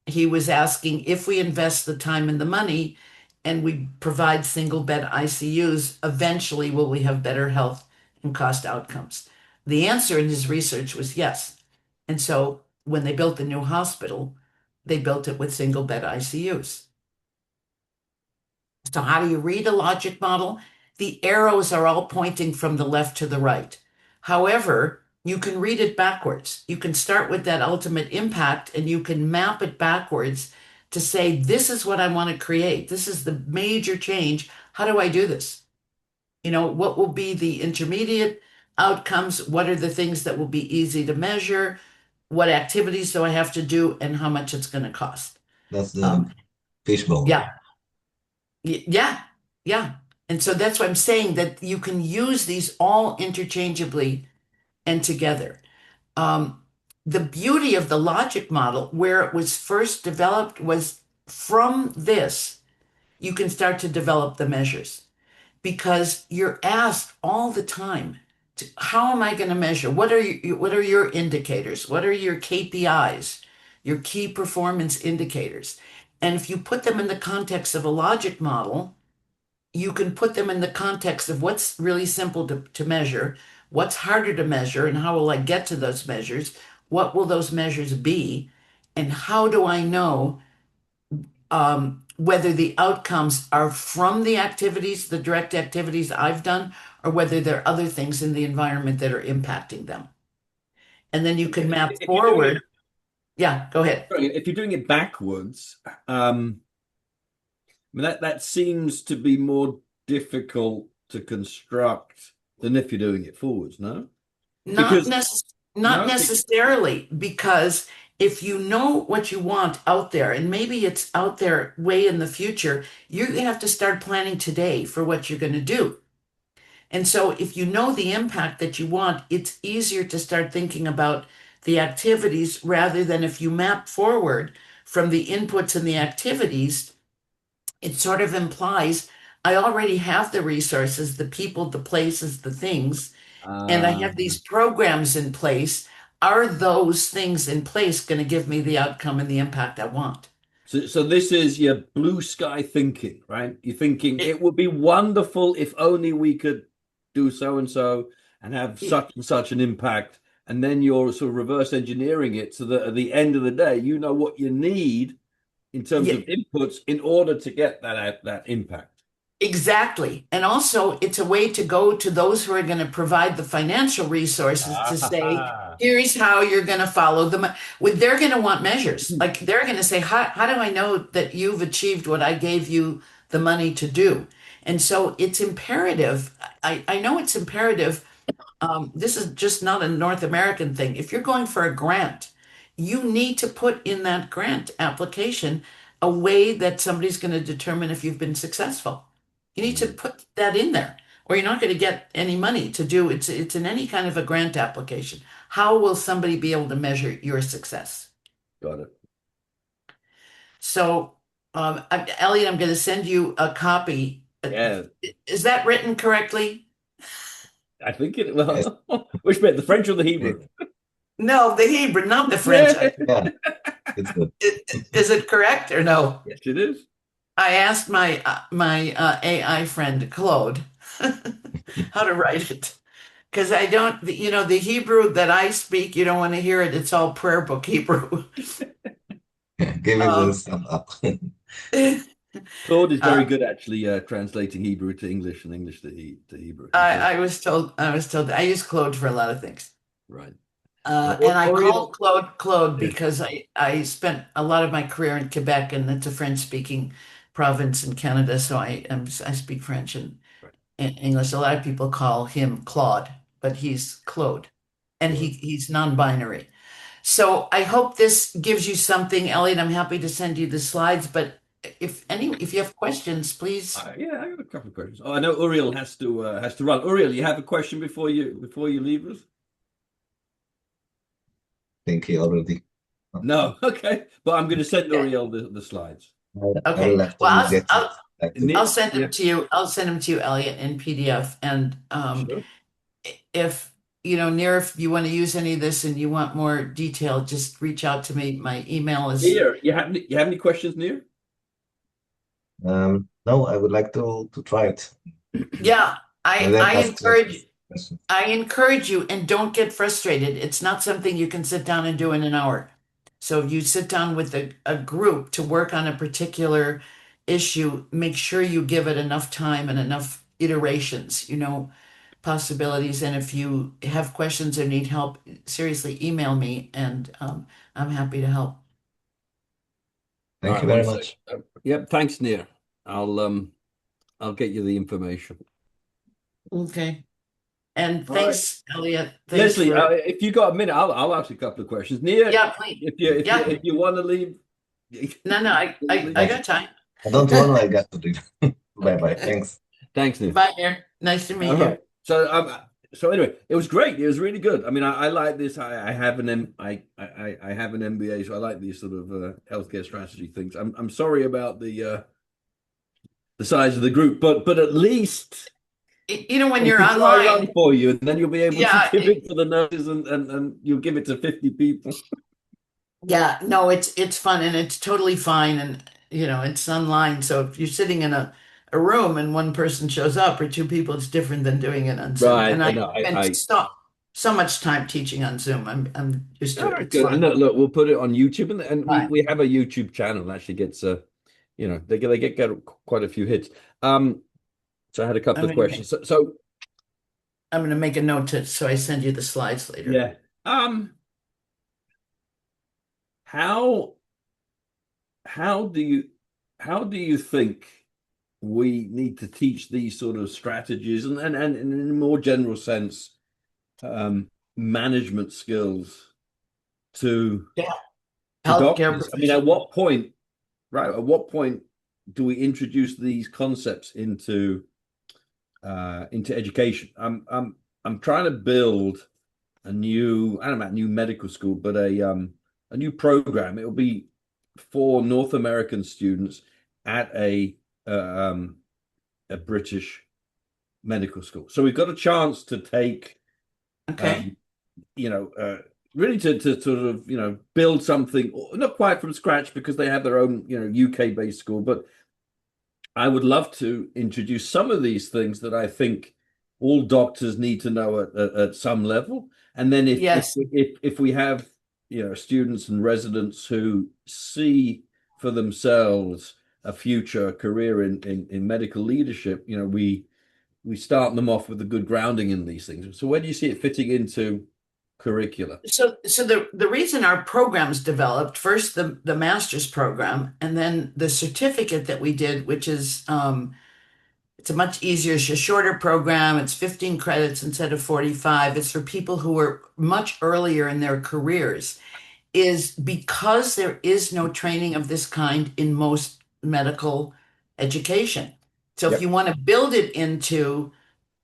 he was asking if we invest the time and the money and we provide single bed ICUs, eventually will we have better health and cost outcomes? The answer in his research was yes. And so when they built the new hospital, they built it with single bed ICUs. So how do you read a logic model? The arrows are all pointing from the left to the right. However, you can read it backwards. You can start with that ultimate impact and you can map it backwards to say, this is what I want to create. This is the major change. How do I do this? What will be the intermediate outcomes? What are the things that will be easy to measure? What activities do I have to do and how much it's going to cost? That's the Um, fishbowl. yeah, yeah, yeah. And so that's why I'm saying that you can use these all interchangeably and together. Um, the beauty of the logic model, where it was first developed, was from this, you can start to develop the measures because you're asked all the time, how am I going to measure? What are your indicators? What are your KPIs, your key performance indicators? And if you put them in the context of a logic model, you can put them in the context of what's really simple to measure, what's harder to measure, and how will I get to those measures? What will those measures be? And how do I know whether the outcomes are from the activities, the direct activities I've done, or whether there are other things in the environment that are impacting them? And then you can map If you're doing it, forward. Yeah, go ahead. sorry, if you're doing it backwards, I mean, that seems to be more difficult to construct than if you're doing it forwards, no? Not Because necess not no, necessarily, because if you know what you want out there, and maybe it's out there way in the future, you have to start planning today for what you're going to do. And so if you know the impact that you want, it's easier to start thinking about the activities rather than if you map forward from the inputs and the activities, it sort of implies I already have the resources, the people, the places, the things, and I uh, have these programs in place. Are those things in place going to give me the outcome and the impact I want? so this is your blue sky thinking, right? You're thinking It, it would be wonderful if only we could do so and have it, such and such an impact, and then you're sort of reverse engineering it so that at the end of the day, you know what you need in terms yeah, of inputs in order to get that impact. exactly. And also, it's a way to go to those who are going to provide the financial resources to say, Ah. here's how you're going to follow them. They're going to want measures. Like they're going to say, how do I know that you've achieved what I gave you the money to do? And so it's imperative. I know it's imperative. This is just not a North American thing. If you're going for a grant, you need to put in that grant application a way that somebody's going to determine if you've been successful. You need to Mm, put that in there, or you're not going to get any money to do it's in any kind of a grant application. How will somebody be able to measure your success? got it. So, Elliot, I'm going to send you a copy. Yeah, Is that written correctly? I think it. Yes. Well, which bit, the French or the Hebrew? No, the Hebrew, not the French. Yeah, Yeah, it's good. Is it correct or no? yes, it is. I asked my AI friend Claude how to write it because I don't, the Hebrew that I speak, you don't want to hear it. It's all prayer book Hebrew. Give it a Um, sum up. Claude is uh, very good actually translating Hebrew to English and English to Hebrew. He's very I was told I use Claude for a lot of things. right. And I called Oriel, Claude yeah, because I spent a lot of my career in Quebec, and it's a French-speaking province in Canada, so I speak French and right. English. A lot of people call him Claude, but he's Claude. and Sure. he's non-binary. So I hope this gives you something, Elliot. I'm happy to send you the slides, but if you have questions, please. Yeah, I got a couple of questions. Oh, I know Uriel has to run. Uriel, you have a question before you leave us? Think he already. No, okay. But I'm going to send Uriel the slides. I will Okay. have Well, to get it back to I'll Neil, send yeah, them to you. I'll send them to you, Elliot, in PDF. And sure. if Near, if you want to use any of this and you want more detail, just reach out to me. My email is Neil, you have any questions, Neil? No, I would like to try it. yeah. And I then I ask encourage questions. I encourage you, and don't get frustrated. It's not something you can sit down and do in an hour. So if you sit down with a group to work on a particular issue, make sure you give it enough time and enough iterations, possibilities. And if you have questions or need help, seriously, email me, and I'm happy to help. All Thank right, you one very sec. much. Yep, thanks, Neil. I'll get you the information. Okay. And All right. thanks, Elliot. Thanks Leslie, for, if you got a minute, I'll ask you a couple of questions. Nia, yeah, please. if Yeah. you want to leave, No, no, I I, got time. I don't want to, I got to do. Bye bye. Thanks. thanks, Nia. Bye, dear. Nice to All meet you. right. So anyway, it was great. It was really good. I mean, I like this. I have an I have an MBA, so I like these sort of healthcare strategy things. I'm sorry about the size of the group, but at least When it's you're a dry run online, for you, and then you'll be able to yeah, give it to the nurses, and you'll give it to 50 people. yeah, no, it's fun and it's totally fine, and it's online. So if you're sitting in a room and one person shows up or two people, it's different than doing it on Zoom. Right. And I No, spend so much time teaching on Zoom. I'm used to all it. right, It's good. And fun. look, we'll put it on YouTube, and we Fine. we have a YouTube channel that actually gets they get quite a few hits. So I had a couple I'm of gonna questions. make So I'm gonna make a note so I send you the slides later. yeah, how how do you how do you think we need to teach these sort of strategies and in a more general sense, management skills to Yeah, to healthcare doctors? I mean, at professional. what point, right? At what point do we introduce these concepts into education? I'm trying to build a new, I don't know about new medical school, but a new program. It'll be for North American students at a British medical school. So we've got a chance to take Okay. um, really to sort of build something not quite from scratch because they have their own UK based school, but I would love to introduce some of these things that I think all doctors need to know at some level. And then Yes. if we have students and residents who see for themselves a future career in medical leadership, we start them off with a good grounding in these things. So where do you see it fitting into curricula? So the reason our programs developed, first the master's program, and then the certificate that we did, which is it's a much easier, it's a shorter program. It's 15 credits instead of 45. It's for people who are much earlier in their careers, is because there is no training of this kind in most medical education. So if you Yep. want to build it into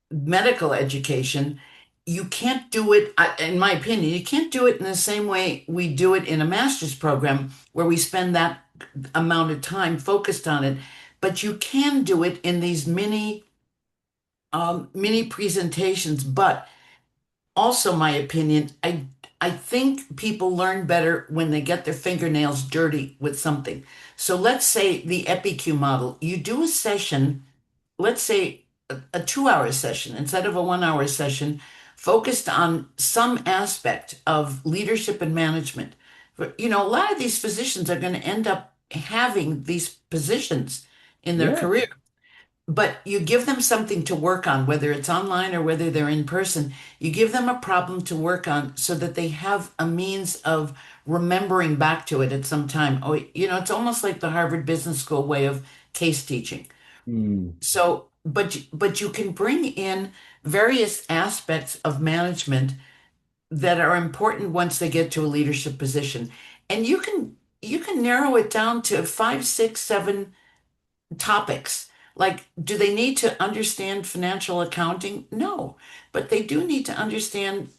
medical education, you can't do it, in my opinion, you can't do it in the same way we do it in a master's program where we spend that amount of time focused on it. But you can do it in these mini presentations. But also, my opinion, I think people learn better when they get their fingernails dirty with something. So let's say the EpiQ model, you do a session, let's say a 2 hour session instead of a 1 hour session, focused on some aspect of leadership and management. A lot of these physicians are going to end up having these positions in their Yeah. career, but you give them something to work on, whether it's online or whether they're in person. You give them a problem to work on so that they have a means of remembering back to it at some time. Oh, it's almost like the Harvard Business School way of case teaching. Mm. So, but you can bring in various aspects of management that are important once they get to a leadership position. And you can narrow it down to five, six, seven topics. Like, do they need to understand financial accounting? No, but they do need to understand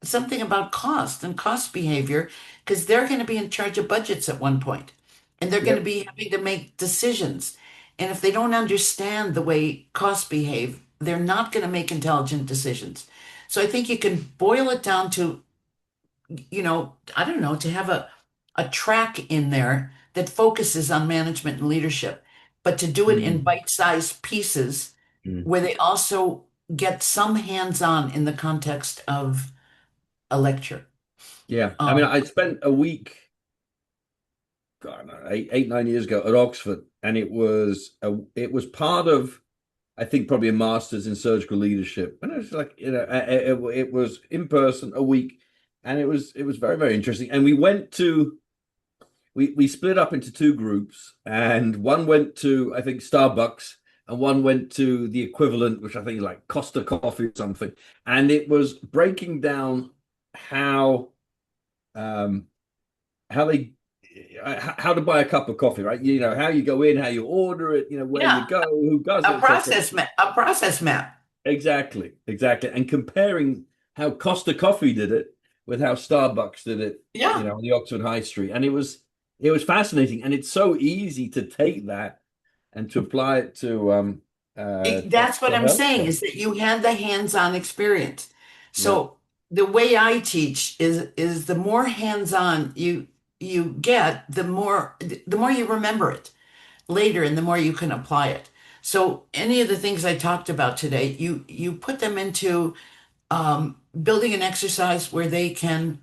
something about cost and cost behavior because they're going to be in charge of budgets at one point and they're going to Yep. be having to make decisions. And if they don't understand the way costs behave, they're not going to make intelligent decisions. So I think you can boil it down to, I don't know, to have a track in there that focuses on management and leadership, but to do it in Mm. bite-sized pieces Mm. where they also get some hands-on in the context of a lecture. Yeah. I mean, Um, I spent a week, God, I don't know, 9 years ago at Oxford, and it was part of, I think, probably a master's in surgical leadership. And it was like, it was in person a week, and it was very, very interesting. And we split up into two groups, and one went to, I think, Starbucks, and one went to the equivalent, which I think is like Costa Coffee or something. And it was breaking down how um how they how to buy a cup of coffee, right? How you go in, how you order it, where you yeah, go, who does it, a etc. process map, a process map. Exactly, exactly. And comparing how Costa Coffee did it with how Starbucks did it, Yeah. on the Oxford High Street. And it was fascinating. And it's so easy to take that and to apply it That's what to I'm saying healthcare. is that you had the hands-on experience. Yeah, So the way I teach is the more hands-on you get, the more you remember it later and the more you can apply it. So any of the things I talked about today, you put them into building an exercise where they can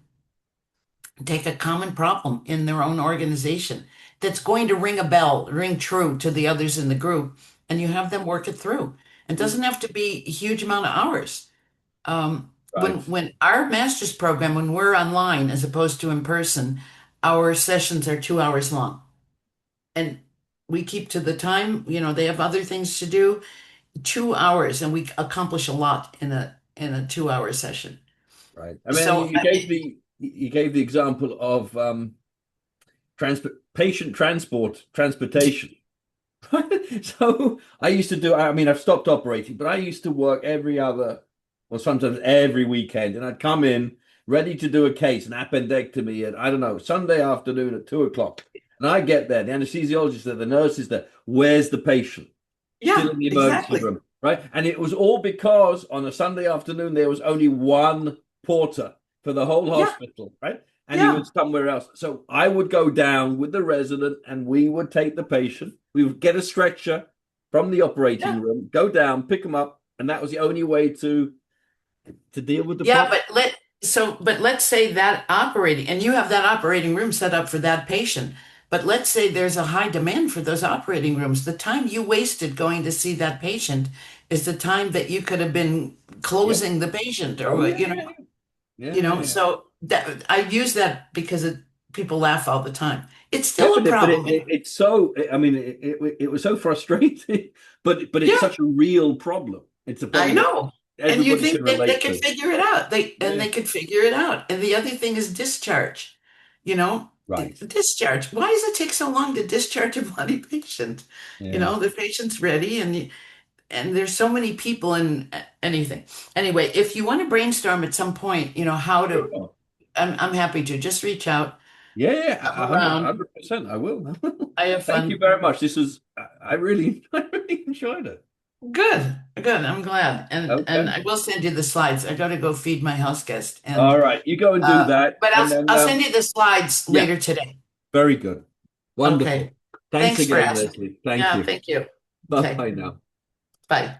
take a common problem in their own organization that's going to ring a bell, ring true to the others in the group, and you have them work it through. It doesn't have to be a huge amount of hours. When right, when our master's program, when we're online as opposed to in person, our sessions are 2 hours long, and we keep to the time. They have other things to do. 2 hours, and we accomplish a lot in a 2 hour session. right. I mean, So you gave the example of patient transportation. So I used to do, I mean, I've stopped operating, but I used to work every other, or sometimes every weekend, and I'd come in ready to do a case, an appendectomy at, I don't know, Sunday afternoon at 2 o'clock. And I get there, the anesthesiologist there, the nurse is there. Where's the patient? Still yeah, in the emergency exactly. room, right? And it was all because on a Sunday afternoon, there was only one porter for the whole Yeah, hospital, right? And he yeah, was somewhere else. So I would go down with the resident and we would take the patient. We would get a stretcher from the operating yeah. room, go down, pick them up. And that was the only way to deal with the Yeah, problem. but let's say that operating, and you have that operating room set up for that patient. But let's say there's a high demand for those operating rooms. The time you wasted going to see that patient is the time that you could have been Yeah. closing the patient or Oh, what, yeah, you know, yeah, yeah. you Yeah, know. yeah. So that I use that because people laugh all the time. It's Yeah, still a but problem. it's so, I mean, it was so frustrating, but it's Yeah, such a real problem. It's a I problem that know. And you everybody can think that they relate could to. figure it out. Yeah. They could figure it out. And the other thing is discharge. You know, Right. discharge. Why does it take so long to discharge a bloody patient? Yeah. The patient's ready and there's so many people in anything. Anyway, if you want to brainstorm at some point, how to, Sure. I'm happy to just reach out. Yeah, yeah, I'm a hundred, around. 100%. I will. I have Thank you fun. very much. I really, I really enjoyed it. Good, good. I'm glad. And Okay. I will send you the slides. I got to go feed my house guest. All right. You go and do that. But And then, I'll send you the slides yeah, later today. very good. Wonderful. Okay. Thanks Thanks for again, asking. Leslie. Thank Yeah, you. thank you. Bye Okay. bye now. Bye.